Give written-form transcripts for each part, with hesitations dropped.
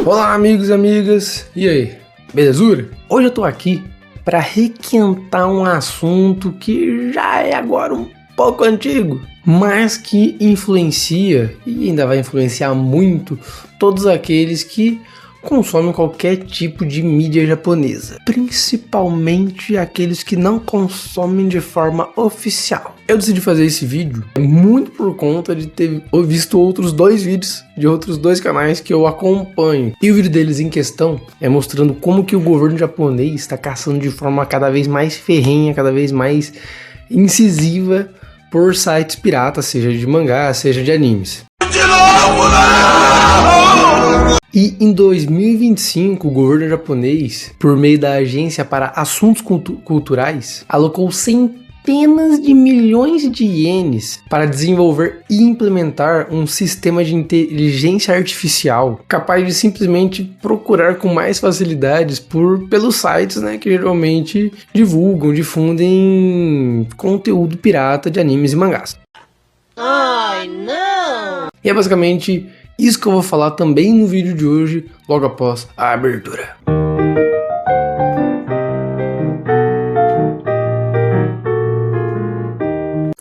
Olá amigos e amigas, e aí, belezura? Hoje eu tô aqui para requentar um assunto que já é agora um pouco antigo, mas que influencia e ainda vai influenciar muito todos aqueles que consomem qualquer tipo de mídia japonesa, principalmente aqueles que não consomem de forma oficial. Eu decidi fazer esse vídeo muito por conta de ter visto outros dois vídeos de outros dois canais que eu acompanho. E o vídeo deles em questão é mostrando como que o governo japonês está caçando de forma cada vez mais ferrenha, cada vez mais incisiva por sites piratas, seja de mangá, seja de animes. E em 2025, o governo japonês, por meio da Agência para Assuntos Culturais, alocou centenas de milhões de ienes para desenvolver e implementar um sistema de inteligência artificial capaz de simplesmente procurar com mais facilidades pelos sites, né, que geralmente difundem conteúdo pirata de animes e mangás. Ai, não! E é basicamente isso que eu vou falar também no vídeo de hoje, logo após a abertura.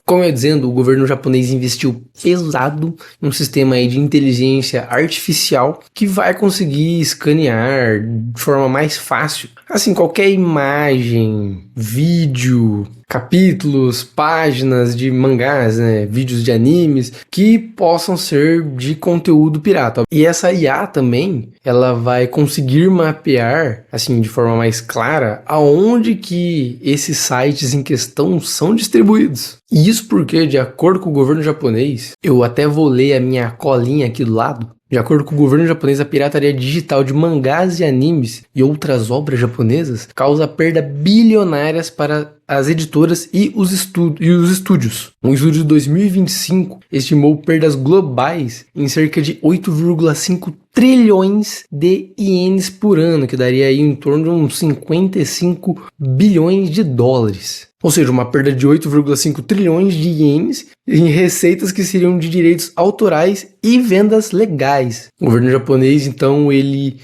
Como eu ia dizendo, o governo japonês investiu pesado em um sistema aí de inteligência artificial que vai conseguir escanear de forma mais fácil, assim, qualquer imagem, vídeo, capítulos, páginas de mangás, né, vídeos de animes que possam ser de conteúdo pirata. E essa IA também, ela vai conseguir mapear, assim, de forma mais clara, aonde que esses sites em questão são distribuídos. E isso porque, de acordo com o governo japonês, eu até vou ler a minha colinha aqui do lado. De acordo com o governo japonês, a pirataria digital de mangás e animes e outras obras japonesas causa perda bilionárias para as editoras e os estúdios. Um estudo de 2025 estimou perdas globais em cerca de 8,5 trilhões de ienes por ano, que daria aí em torno de uns 55 bilhões de dólares. Ou seja, uma perda de 8,5 trilhões de ienes em receitas que seriam de direitos autorais e vendas legais. O governo japonês, então, ele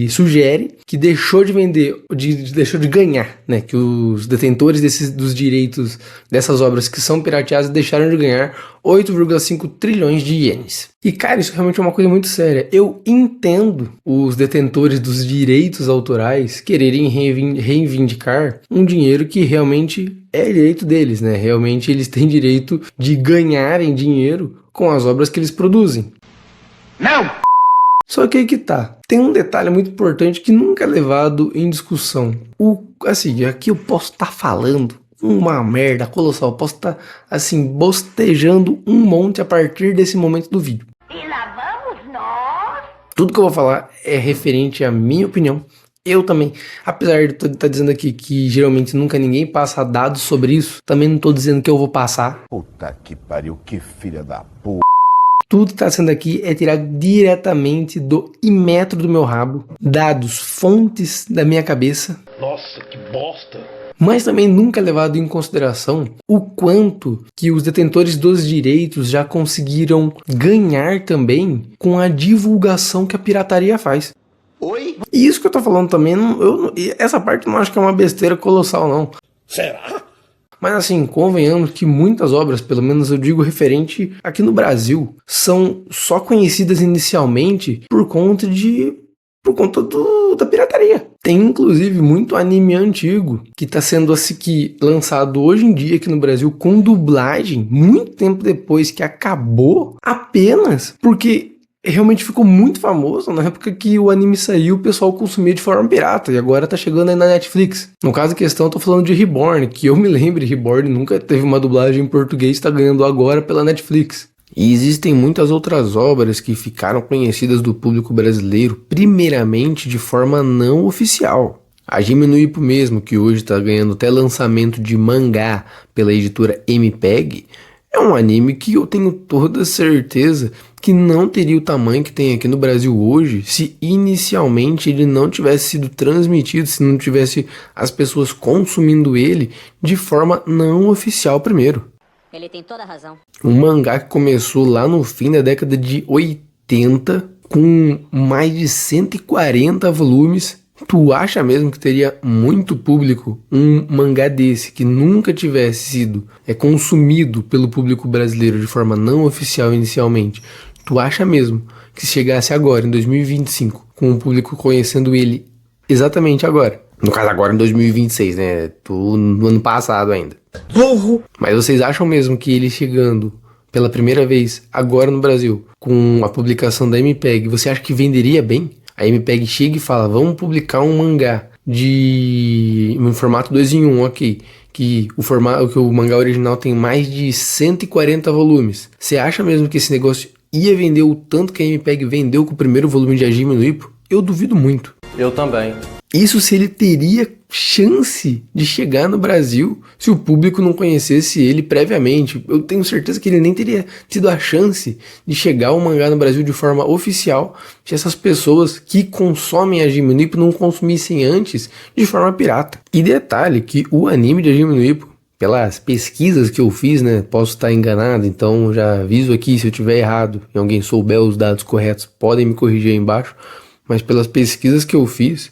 sugere que deixou de ganhar, né? Que os detentores dos direitos dessas obras que são pirateadas deixaram de ganhar 8,5 trilhões de ienes. E, cara, isso realmente é uma coisa muito séria. Eu entendo os detentores dos direitos autorais quererem reivindicar um dinheiro que realmente é direito deles, né? Realmente eles têm direito de ganharem dinheiro com as obras que eles produzem. Não! Só que aí que tá. Tem um detalhe muito importante que nunca é levado em discussão. Aqui eu posso estar falando uma merda colossal. Eu posso estar, assim, bostejando um monte a partir desse momento do vídeo. E lá vamos nós! Tudo que eu vou falar é referente à minha opinião. Eu também, apesar de estar dizendo aqui que geralmente nunca ninguém passa dados sobre isso, também não estou dizendo que eu vou passar. Puta que pariu, que filha da p***. Tudo que está sendo aqui é tirado diretamente do imetro do meu rabo, dados, fontes da minha cabeça. Nossa, que bosta! Mas também nunca é levado em consideração o quanto que os detentores dos direitos já conseguiram ganhar também com a divulgação que a pirataria faz. Oi? E isso que eu tô falando também, essa parte eu não acho que é uma besteira colossal, não. Será? Mas assim, convenhamos que muitas obras, pelo menos eu digo referente aqui no Brasil, são só conhecidas inicialmente por conta da pirataria. Tem inclusive muito anime antigo que está sendo lançado hoje em dia aqui no Brasil com dublagem, muito tempo depois que acabou, apenas porque realmente ficou muito famoso. Na época que o anime saiu, o pessoal consumia de forma pirata, e agora tá chegando aí na Netflix. No caso em questão, eu tô falando de Reborn, que eu me lembro, Reborn nunca teve uma dublagem em português, tá ganhando agora pela Netflix. E existem muitas outras obras que ficaram conhecidas do público brasileiro, primeiramente de forma não oficial. A Hajime no Ippo mesmo, que hoje tá ganhando até lançamento de mangá pela editora MPEG, é um anime que eu tenho toda certeza que não teria o tamanho que tem aqui no Brasil hoje se inicialmente ele não tivesse sido transmitido, se não tivesse as pessoas consumindo ele de forma não oficial primeiro. Ele tem toda a razão. Um mangá que começou lá no fim da década de 80 com mais de 140 volumes. Tu acha mesmo que teria muito público um mangá desse que nunca tivesse sido consumido pelo público brasileiro de forma não oficial inicialmente? Tu acha mesmo que se chegasse agora, em 2025, com o público conhecendo ele exatamente agora? No caso agora em 2026, né? No ano passado ainda. Burro! Mas vocês acham mesmo que ele chegando pela primeira vez agora no Brasil, com a publicação da MPEG, você acha que venderia bem? A MPEG chega e fala, vamos publicar um mangá em formato 2 em 1, ok. Que o mangá original tem mais de 140 volumes. Você acha mesmo que esse negócio ia vender o tanto que a MPEG vendeu com o primeiro volume de Hajime no Ippo? Eu duvido muito. Eu também. Isso se ele teria chance de chegar no Brasil se o público não conhecesse ele previamente. Eu tenho certeza que ele nem teria tido a chance de chegar o mangá no Brasil de forma oficial se essas pessoas que consomem Hajime no Ippo não consumissem antes de forma pirata. E detalhe que o anime de Hajime no Ippo, pelas pesquisas que eu fiz, né, posso estar enganado, então já aviso aqui se eu tiver errado e alguém souber os dados corretos, podem me corrigir aí embaixo, mas pelas pesquisas que eu fiz,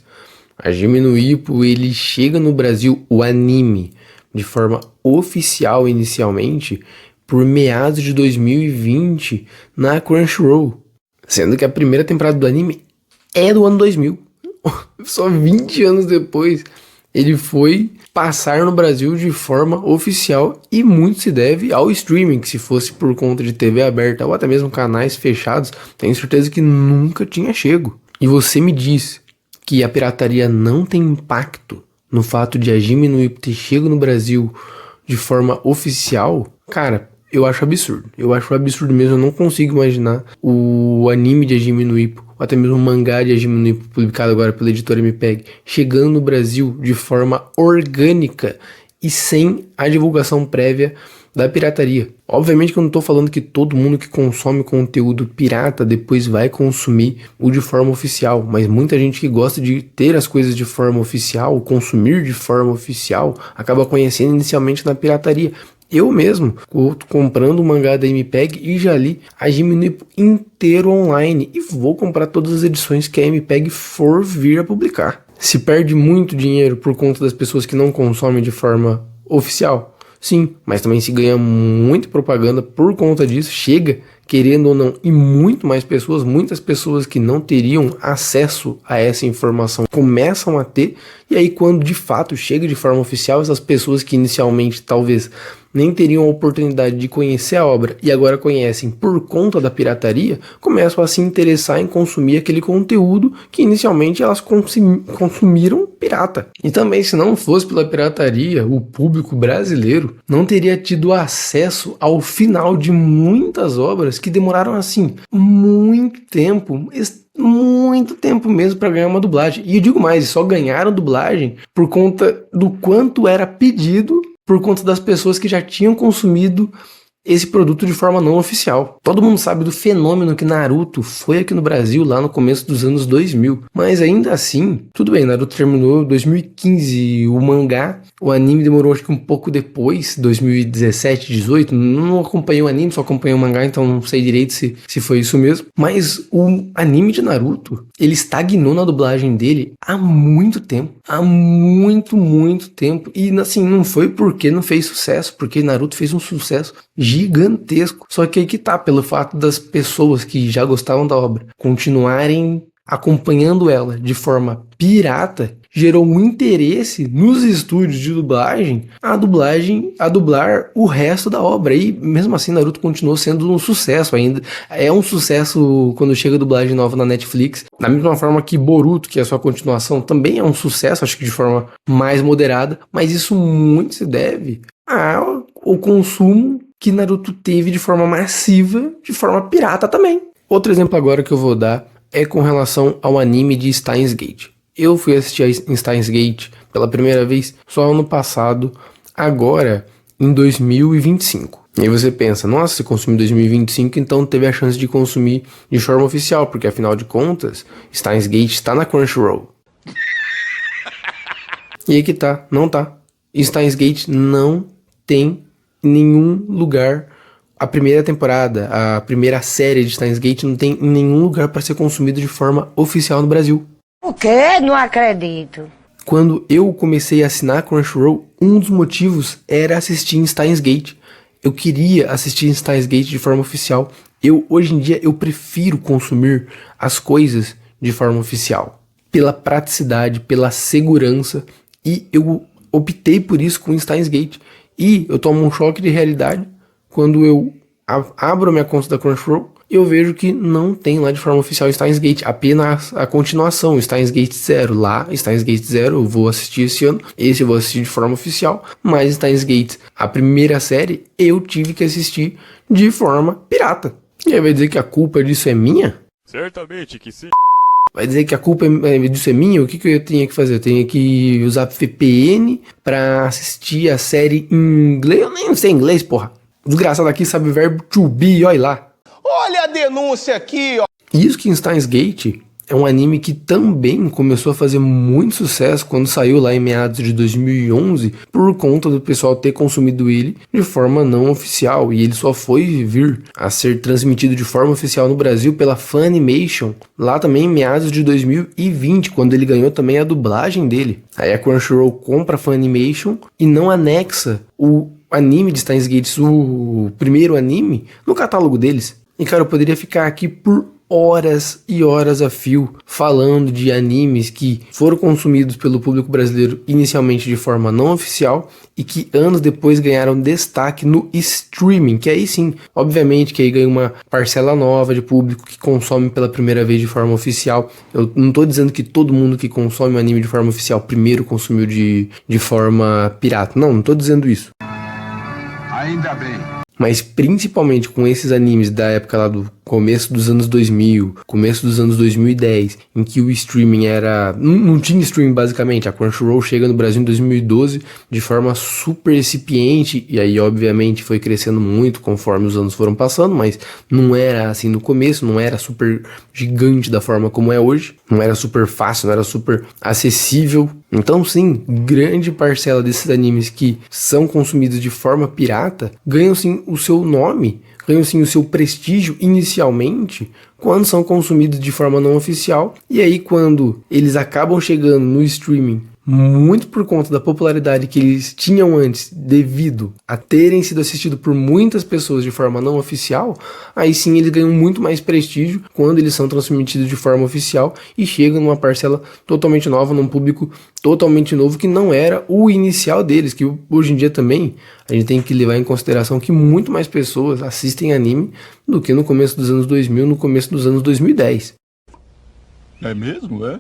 Hajime no Ippo, ele chega no Brasil, o anime, de forma oficial inicialmente, por meados de 2020 na Crunchyroll. Sendo que a primeira temporada do anime é do ano 2000. Só 20 anos depois ele foi passar no Brasil de forma oficial e muito se deve ao streaming, que se fosse por conta de TV aberta ou até mesmo canais fechados, tenho certeza que nunca tinha chego. E você me diz que a pirataria não tem impacto no fato de Hajime no Ippo ter chego no Brasil de forma oficial, cara, eu acho absurdo. Eu acho absurdo mesmo, eu não consigo imaginar o anime de Hajime no Ippo, ou até mesmo o mangá de Hajime no Ippo, publicado agora pela editora MPEG, chegando no Brasil de forma orgânica e sem a divulgação prévia da pirataria. Obviamente que eu não estou falando que todo mundo que consome conteúdo pirata depois vai consumir o de forma oficial, mas muita gente que gosta de ter as coisas de forma oficial, consumir de forma oficial, acaba conhecendo inicialmente na pirataria. Eu mesmo tô comprando o mangá da MPEG e já li Hajime no Ippo inteiro online e vou comprar todas as edições que a MPEG for vir a publicar. Se perde muito dinheiro por conta das pessoas que não consomem de forma oficial? Sim, mas também se ganha muita propaganda por conta disso, chega, querendo ou não, e muitas pessoas que não teriam acesso a essa informação começam a ter, e aí quando de fato chega de forma oficial, essas pessoas que inicialmente talvez nem teriam a oportunidade de conhecer a obra e agora conhecem por conta da pirataria, começam a se interessar em consumir aquele conteúdo que inicialmente elas consumiram pirata. E também, se não fosse pela pirataria, o público brasileiro não teria tido acesso ao final de muitas obras que demoraram assim muito tempo mesmo para ganhar uma dublagem. E eu digo mais, só ganharam dublagem por conta do quanto era pedido, por conta das pessoas que já tinham consumido esse produto de forma não oficial. Todo mundo sabe do fenômeno que Naruto foi aqui no Brasil lá no começo dos anos 2000, mas ainda assim, tudo bem, Naruto terminou em 2015, o mangá, o anime demorou acho que um pouco depois, 2017, 18, não acompanhei o anime, só acompanhei o mangá, então não sei direito se foi isso mesmo, mas o anime de Naruto, ele estagnou na dublagem dele há muito tempo, muito tempo, e assim, não foi porque não fez sucesso, porque Naruto fez um sucesso gigantesco. Só que aí que tá, pelo fato das pessoas que já gostavam da obra continuarem acompanhando ela de forma pirata, gerou um interesse nos estúdios de dublagem a dublar o resto da obra. E mesmo assim Naruto continuou sendo um sucesso ainda. É um sucesso quando chega a dublagem nova na Netflix. Da mesma forma que Boruto, que é a sua continuação, também é um sucesso, acho que de forma mais moderada. Mas isso muito se deve ao consumo que Naruto teve de forma massiva, de forma pirata também. Outro exemplo agora que eu vou dar é com relação ao anime de Steins Gate. Eu fui assistir a Steins Gate pela primeira vez só ano passado, agora em 2025. E aí você pensa, nossa, você consumiu em 2025, então teve a chance de consumir de forma oficial, porque afinal de contas, Steins Gate está na Crunchyroll. E aí que tá, não tá. Steins Gate não tem nenhum lugar A primeira temporada, a primeira série de Steins Gate não tem em nenhum lugar para ser consumido de forma oficial no Brasil. O quê? Não acredito. Quando eu comecei a assinar Crunchyroll, um dos motivos era assistir em Steins Gate. Eu queria assistir em Steins Gate de forma oficial. Hoje em dia, eu prefiro consumir as coisas de forma oficial. Pela praticidade, pela segurança. E eu optei por isso com Steins Gate. E eu tomo um choque de realidade quando eu abro a minha conta da Crunchyroll e eu vejo que não tem lá de forma oficial Steins Gate, apenas a continuação, Steins Gate 0. Lá, Steins Gate 0 eu vou assistir esse ano, esse eu vou assistir de forma oficial, mas Steins Gate, a primeira série, eu tive que assistir de forma pirata. E aí vai dizer que a culpa disso é minha? Certamente que sim. Vai dizer que a culpa disso é minha? O que eu tenho que fazer? Eu tenho que usar VPN pra assistir a série em inglês? Eu nem sei inglês, porra. O desgraçado aqui sabe o verbo to be, olha lá. Olha a denúncia aqui, ó. Isso que em Steins Gate é um anime que também começou a fazer muito sucesso quando saiu lá em meados de 2011 por conta do pessoal ter consumido ele de forma não oficial, e ele só foi vir a ser transmitido de forma oficial no Brasil pela Funimation lá também em meados de 2020, quando ele ganhou também a dublagem dele. Aí a Crunchyroll compra a Funimation e não anexa o anime de Steins Gate, o primeiro anime, no catálogo deles. E cara, eu poderia ficar aqui por horas e horas a fio falando de animes que foram consumidos pelo público brasileiro inicialmente de forma não oficial e que anos depois ganharam destaque no streaming, que aí sim, obviamente que aí ganha uma parcela nova de público que consome pela primeira vez de forma oficial. Eu não tô dizendo que todo mundo que consome um anime de forma oficial primeiro consumiu de forma pirata, não tô dizendo isso. Ainda bem. Mas principalmente com esses animes da época lá do começo dos anos 2000, começo dos anos 2010, em que o streaming era... Não tinha streaming basicamente, a Crunchyroll chega no Brasil em 2012 de forma super incipiente, e aí obviamente foi crescendo muito conforme os anos foram passando, mas não era assim no começo, não era super gigante da forma como é hoje, não era super fácil, não era super acessível. Então sim, grande parcela desses animes que são consumidos de forma pirata ganham sim o seu nome, ganham sim o seu prestígio inicialmente quando são consumidos de forma não oficial, e aí quando eles acabam chegando no streaming muito por conta da popularidade que eles tinham antes, devido a terem sido assistidos por muitas pessoas de forma não oficial, aí sim eles ganham muito mais prestígio quando eles são transmitidos de forma oficial e chegam numa parcela totalmente nova, num público totalmente novo que não era o inicial deles, que hoje em dia também a gente tem que levar em consideração que muito mais pessoas assistem anime do que no começo dos anos 2000, no começo dos anos 2010. É mesmo, é?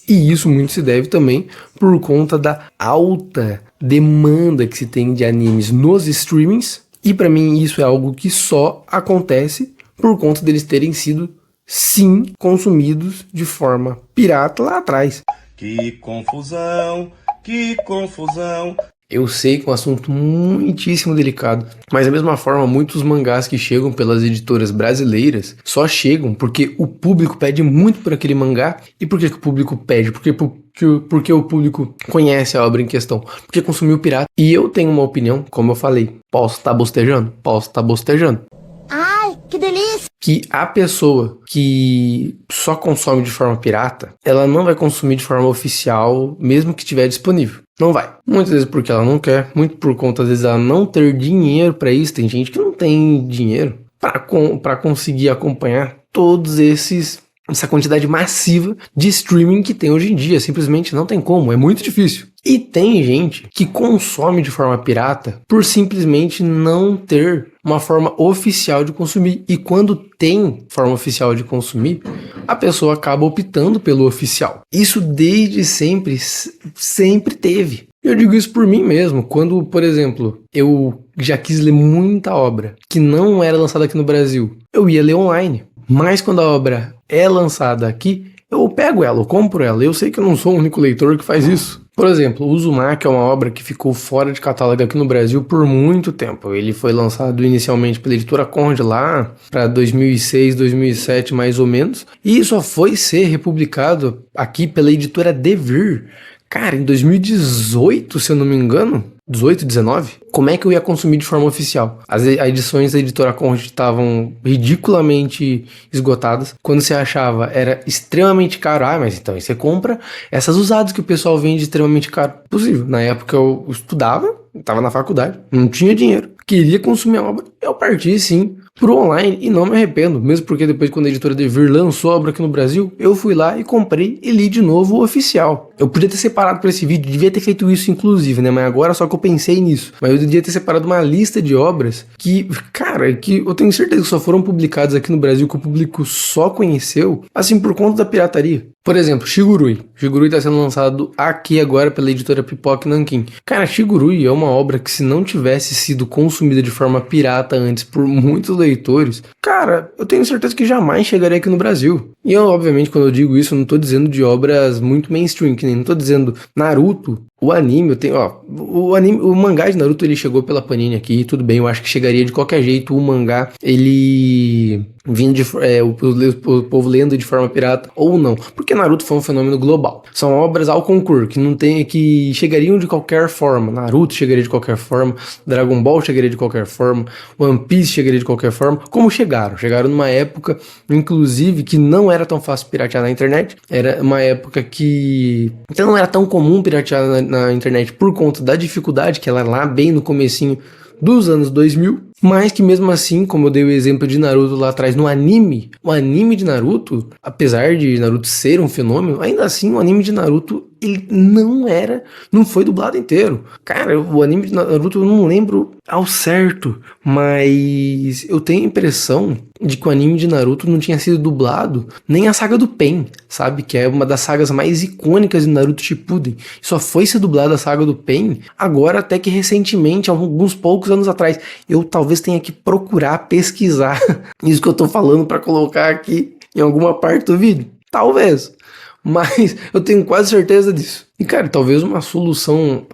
E isso muito se deve também por conta da alta demanda que se tem de animes nos streamings. E pra mim isso é algo que só acontece por conta deles terem sido, sim, consumidos de forma pirata lá atrás. Que confusão, que confusão. Eu sei que é um assunto muitíssimo delicado, mas da mesma forma, muitos mangás que chegam pelas editoras brasileiras só chegam porque o público pede muito por aquele mangá. E por que o público pede? Porque o público conhece a obra em questão, porque consumiu pirata. E eu tenho uma opinião, como eu falei, posso estar bostejando? Posso estar bostejando. Ai, que delícia! Que a pessoa que só consome de forma pirata, ela não vai consumir de forma oficial, mesmo que estiver disponível. Não vai. Muitas vezes porque ela não quer, muito por conta, às vezes, ela não ter dinheiro para isso. Tem gente que não tem dinheiro para conseguir acompanhar todos essa quantidade massiva de streaming que tem hoje em dia. Simplesmente não tem como, é muito difícil. E tem gente que consome de forma pirata por simplesmente não ter uma forma oficial de consumir. E quando tem forma oficial de consumir, a pessoa acaba optando pelo oficial. Isso desde sempre teve. Eu digo isso por mim mesmo. Quando, por exemplo, eu já quis ler muita obra que não era lançada aqui no Brasil, eu ia ler online. Mas quando a obra é lançada aqui, eu pego ela, eu compro ela. Eu sei que eu não sou o único leitor que faz isso. Por exemplo, o Uzumaki é uma obra que ficou fora de catálogo aqui no Brasil por muito tempo. Ele foi lançado inicialmente pela editora Conde lá para 2006, 2007 mais ou menos. E só foi ser republicado aqui pela editora Devir Cara, em 2018, se eu não me engano, 18, 19, como é que eu ia consumir de forma oficial? As edições da Editora Conrad estavam ridiculamente esgotadas. Quando você achava, era extremamente caro. Ah, mas então aí você compra essas usadas que o pessoal vende extremamente caro. Possível. Na época eu estudava, estava na faculdade, não tinha dinheiro, queria consumir a obra. Eu parti, sim, pro online e não me arrependo. Mesmo porque depois, quando a Editora Devir lançou a obra aqui no Brasil, eu fui lá e comprei e li de novo o oficial. Eu podia ter separado para esse vídeo, devia ter feito isso inclusive, né? Mas agora só que eu pensei nisso. Mas eu devia ter separado uma lista de obras que, cara, que eu tenho certeza que só foram publicadas aqui no Brasil, que o público só conheceu, assim, por conta da pirataria. Por exemplo, Shigurui. Shigurui está sendo lançado aqui agora pela editora Pipoca Nankin. Cara, Shigurui é uma obra que, se não tivesse sido consumida de forma pirata antes por muitos leitores, cara, eu tenho certeza que jamais chegaria aqui no Brasil. E eu, obviamente, quando eu digo isso, eu não tô dizendo de obras muito mainstream, que nem não tô dizendo Naruto. O anime, eu tenho, ó, o mangá de Naruto, ele chegou pela Panini aqui, tudo bem, eu acho que chegaria de qualquer jeito. O mangá, ele vindo de, o povo lendo de forma pirata ou não, porque Naruto foi um fenômeno global. São obras ao concurso, que não tem, que chegariam de qualquer forma. Naruto chegaria de qualquer forma, Dragon Ball chegaria de qualquer forma, One Piece chegaria de qualquer forma, como chegaram numa época, inclusive, que não era tão fácil piratear na internet, era uma época que então não era tão comum piratear na internet por conta da dificuldade, que ela lá bem no comecinho dos anos 2000, mas que mesmo assim, como eu dei o exemplo de Naruto lá atrás, no anime, o anime de Naruto, apesar de Naruto ser um fenômeno, ainda assim o anime de Naruto, ele não foi dublado inteiro. Cara, o anime de Naruto eu não lembro ao certo, mas eu tenho a impressão de que o anime de Naruto não tinha sido dublado nem a saga do Pain, sabe? Que é uma das sagas mais icônicas de Naruto Shippuden. Só foi ser dublada a saga do Pain agora, até que recentemente, alguns poucos anos atrás. Eu talvez tenha que procurar pesquisar isso que eu tô falando para colocar aqui em alguma parte do vídeo. Talvez. Mas eu tenho quase certeza disso. E cara, talvez a solução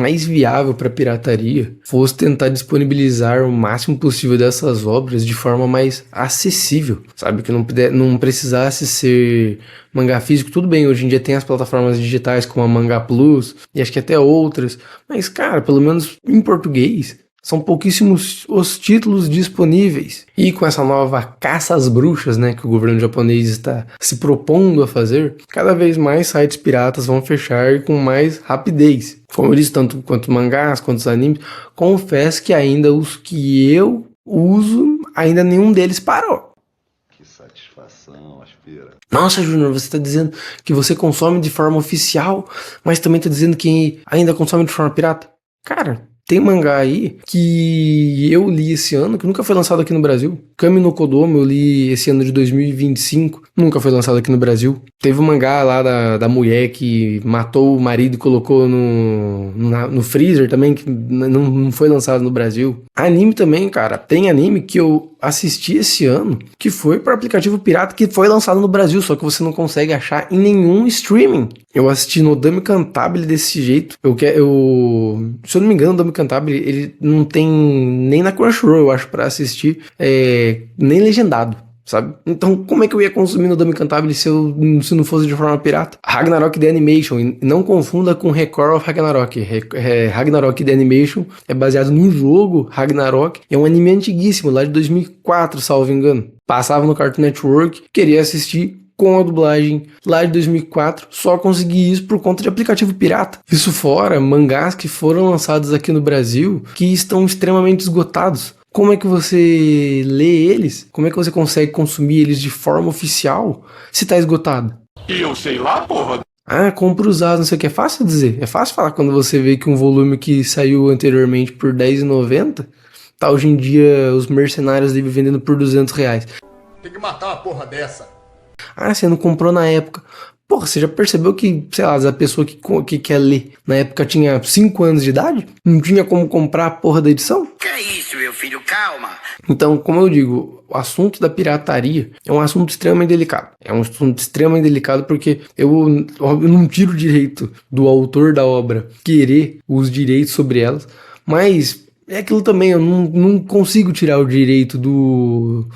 mais viável para pirataria fosse tentar disponibilizar o máximo possível dessas obras de forma mais acessível, sabe? Que não precisasse ser mangá físico. Tudo bem, hoje em dia tem as plataformas digitais como a Manga Plus e acho que até outras, mas cara, pelo menos em português, são pouquíssimos os títulos disponíveis. E com essa nova caça às bruxas, né, que o governo japonês está se propondo a fazer, cada vez mais sites piratas vão fechar com mais rapidez. Como eu disse, tanto quanto mangás, quanto os animes, confesso que ainda os que eu uso, ainda nenhum deles parou. Que satisfação, aspira. Nossa, Júnior, você está dizendo que você consome de forma oficial, mas também está dizendo que ainda consome de forma pirata? Cara, tem mangá aí que eu li esse ano, que nunca foi lançado aqui no Brasil. Kami no Kodomo eu li esse ano de 2025, nunca foi lançado aqui no Brasil. Teve um mangá lá da mulher que matou o marido e colocou no freezer também, que não foi lançado no Brasil. Anime também, cara, tem anime que eu assisti esse ano, que foi por aplicativo pirata, que foi lançado no Brasil, só que você não consegue achar em nenhum streaming. Eu assisti no Dame Cantabile desse jeito. Se eu não me engano, o Dame Cantabile, ele não tem nem na Crunchyroll, eu acho, pra assistir, nem legendado, sabe? Então, como é que eu ia consumir no Dame Cantabile se não fosse de forma pirata? Ragnarok The Animation, e não confunda com Record of Ragnarok. Ragnarok The Animation é baseado no jogo Ragnarok, é um anime antiguíssimo, lá de 2004, salvo engano. Passava no Cartoon Network, queria assistir com a dublagem lá de 2004, só consegui isso por conta de aplicativo pirata. Isso fora mangás que foram lançados aqui no Brasil, que estão extremamente esgotados. Como é que você lê eles? Como é que você consegue consumir eles de forma oficial se tá esgotado? E eu sei lá, porra. Ah, compra usado, não sei o que. É fácil dizer. É fácil falar quando você vê que um volume que saiu anteriormente por R$10,90, tá hoje em dia os mercenários livres vendendo por R$200. Tem que matar uma porra dessa. Ah, você não comprou na época. Porra, você já percebeu que, sei lá, a pessoa que quer ler na época tinha 5 anos de idade? Não tinha como comprar a porra da edição? Que é isso, meu filho? Calma. Então, como eu digo, o assunto da pirataria é um assunto extremamente delicado. É um assunto extremamente delicado porque eu não tiro o direito do autor da obra querer os direitos sobre elas, mas é aquilo também, eu não consigo tirar o direito do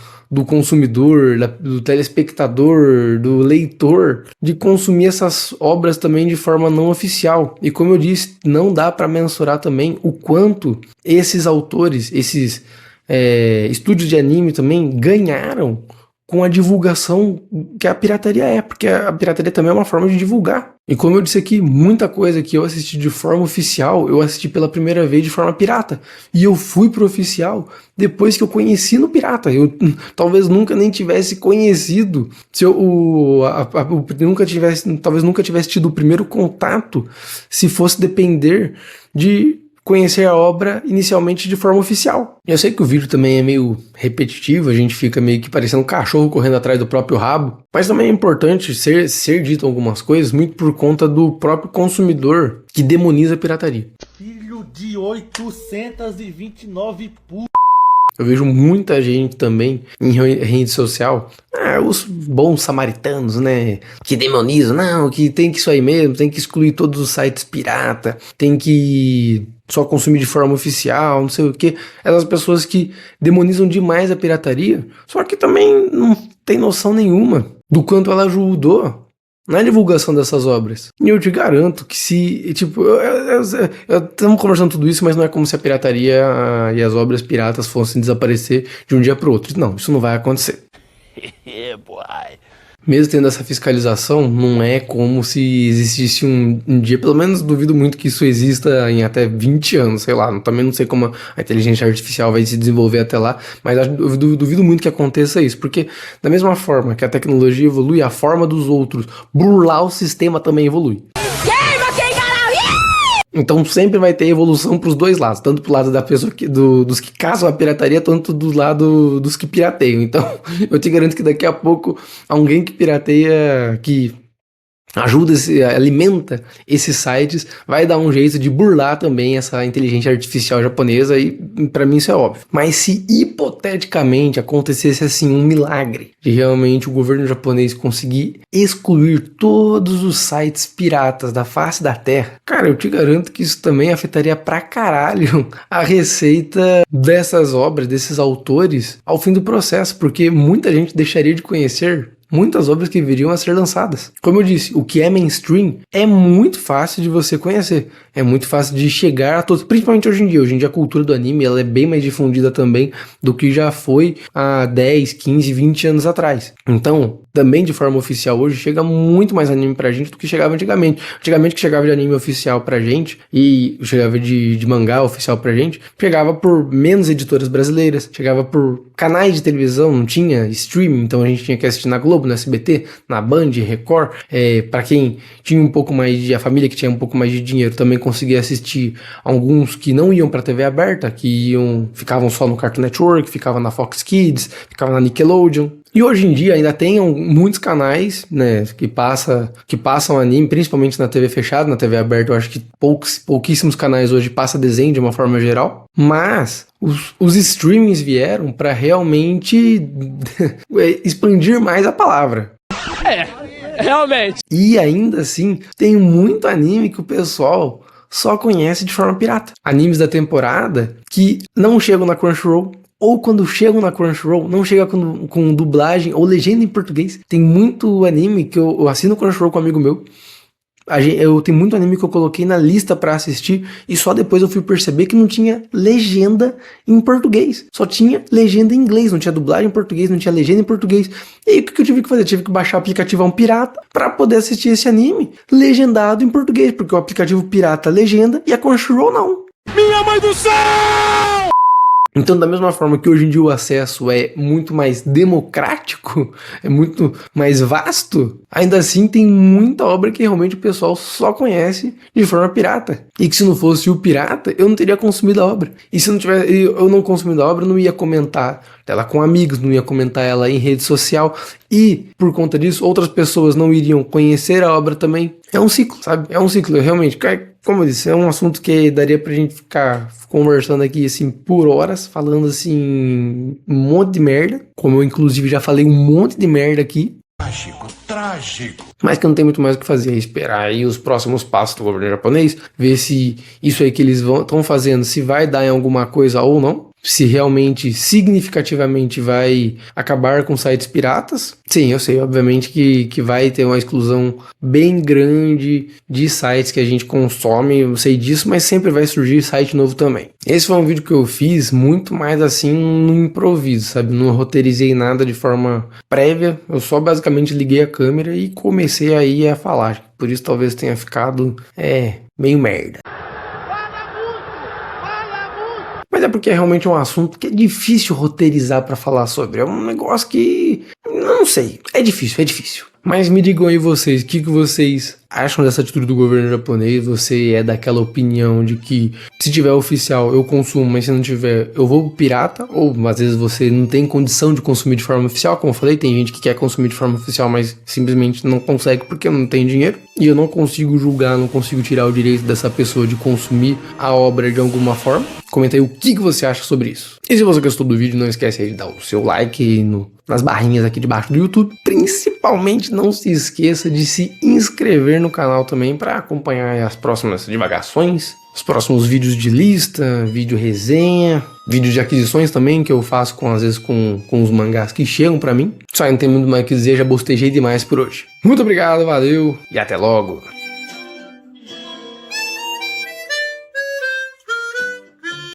consumidor, do telespectador, do leitor, de consumir essas obras também de forma não oficial. E como eu disse, não dá para mensurar também o quanto esses autores, esses estúdios de anime também ganharam com a divulgação que a pirataria é, porque a pirataria também é uma forma de divulgar. E como eu disse aqui, muita coisa que eu assisti de forma oficial, eu assisti pela primeira vez de forma pirata. E eu fui pro oficial depois que eu conheci no pirata. Eu talvez nunca nem tivesse conhecido, se eu talvez nunca tivesse tido o primeiro contato, se fosse depender de conhecer a obra inicialmente de forma oficial. Eu sei que o vídeo também é meio repetitivo, a gente fica meio que parecendo um cachorro correndo atrás do próprio rabo, mas também é importante ser dito algumas coisas, muito por conta do próprio consumidor que demoniza a pirataria. Filho de 829 Eu vejo muita gente também em rede social, os bons samaritanos, né, que demonizam, não, que tem que isso aí mesmo, tem que excluir todos os sites pirata, tem que só consumir de forma oficial, não sei o que. Essas pessoas que demonizam demais a pirataria, só que também não tem noção nenhuma do quanto ela ajudou na divulgação dessas obras. E eu te garanto que se, tipo, estamos conversando tudo isso, mas não é como se a pirataria e as obras piratas fossem desaparecer de um dia para o outro. Não, isso não vai acontecer. Mesmo tendo essa fiscalização, não é como se existisse um dia, pelo menos duvido muito que isso exista em até 20 anos, sei lá, também não sei como a inteligência artificial vai se desenvolver até lá, mas eu duvido muito que aconteça isso, porque da mesma forma que a tecnologia evolui, a forma dos outros burlar o sistema também evolui. Então sempre vai ter evolução para os dois lados, tanto pro lado da pessoa dos que caçam a pirataria, tanto do lado dos que pirateiam. Então eu te garanto que daqui a pouco alguém que pirateia, que ajuda, alimenta esses sites, vai dar um jeito de burlar também essa inteligência artificial japonesa, e pra mim isso é óbvio. Mas se hipoteticamente acontecesse assim um milagre de realmente o governo japonês conseguir excluir todos os sites piratas da face da terra, cara, eu te garanto que isso também afetaria pra caralho a receita dessas obras, desses autores ao fim do processo, porque muita gente deixaria de conhecer muitas obras que viriam a ser lançadas. Como eu disse, o que é mainstream é muito fácil de você conhecer. É muito fácil de chegar a todos, principalmente hoje em dia. Hoje em dia a cultura do anime ela é bem mais difundida também do que já foi há 10, 15, 20 anos atrás. Então, também de forma oficial hoje, chega muito mais anime pra gente do que chegava antigamente. Antigamente que chegava de anime oficial pra gente e chegava de mangá oficial pra gente, chegava por menos editoras brasileiras, chegava por canais de televisão, não tinha streaming, então a gente tinha que assistir na Globo, no SBT, na Band, Record. Para quem tinha um pouco mais a família que tinha um pouco mais de dinheiro também conseguia assistir alguns que não iam pra TV aberta, que ficavam só no Cartoon Network, ficavam na Fox Kids, ficavam na Nickelodeon. E hoje em dia ainda tem muitos canais, né, que passam anime, principalmente na TV fechada, na TV aberta eu acho que pouquíssimos canais hoje passam desenho de uma forma geral, mas os streamings vieram para realmente expandir mais a palavra. Realmente. E ainda assim, tem muito anime que o pessoal só conhece de forma pirata. Animes da temporada que não chegam na Crunchyroll, ou quando chegam na Crunchyroll, não chega com dublagem ou legenda em português. Tem muito anime que eu assino Crunchyroll com um amigo meu. Eu tenho muito anime que eu coloquei na lista pra assistir e só depois eu fui perceber que não tinha legenda em português. Só tinha legenda em inglês, não tinha dublagem em português, não tinha legenda em português. E aí o que eu tive que fazer? Eu tive que baixar o aplicativo pirata pra poder assistir esse anime legendado em português, porque o aplicativo pirata legenda e a Crunchyroll não. Minha mãe do céu! Então, da mesma forma que hoje em dia o acesso é muito mais democrático, é muito mais vasto, ainda assim tem muita obra que realmente o pessoal só conhece de forma pirata. E que se não fosse o pirata, eu não teria consumido a obra. E se eu não consumindo a obra, eu não ia comentar ela com amigos, não ia comentar ela em rede social. E, por conta disso, outras pessoas não iriam conhecer a obra também. É um ciclo, sabe? É um ciclo, realmente. Como eu disse, é um assunto que daria pra gente ficar conversando aqui, assim, por horas, falando, assim, um monte de merda. Como eu, inclusive, já falei um monte de merda aqui. Trágico. Mas que não tem muito mais o que fazer, é esperar aí os próximos passos do governo japonês, ver se isso aí que eles estão fazendo, se vai dar em alguma coisa ou não, se realmente, significativamente vai acabar com sites piratas. Sim, eu sei, obviamente que vai ter uma exclusão bem grande de sites que a gente consome, eu sei disso, mas sempre vai surgir site novo também. Esse foi um vídeo que eu fiz muito mais assim no improviso, sabe? Não roteirizei nada de forma prévia, eu só basicamente liguei a câmera e comecei aí a falar. Por isso talvez tenha ficado, meio merda. Mas é porque é realmente um assunto que é difícil roteirizar pra falar sobre. É um negócio que, não sei, é difícil. Mas me digam aí vocês, o que vocês acham dessa atitude do governo japonês? Você é daquela opinião de que se tiver oficial eu consumo, mas se não tiver eu vou pro pirata? Ou às vezes você não tem condição de consumir de forma oficial? Como eu falei, tem gente que quer consumir de forma oficial, mas simplesmente não consegue porque não tem dinheiro. E eu não consigo julgar, não consigo tirar o direito dessa pessoa de consumir a obra de alguma forma. Comenta aí o que você acha sobre isso. E se você gostou do vídeo, não esquece aí de dar o seu like nas barrinhas aqui debaixo do YouTube. Principalmente não se esqueça de se inscrever no canal também para acompanhar as próximas divagações, os próximos vídeos de lista, vídeo resenha, vídeo de aquisições também que eu faço às vezes com os mangás que chegam para mim. Só não tem muito mais o que dizer, já bostejei demais por hoje. Muito obrigado, valeu e até logo!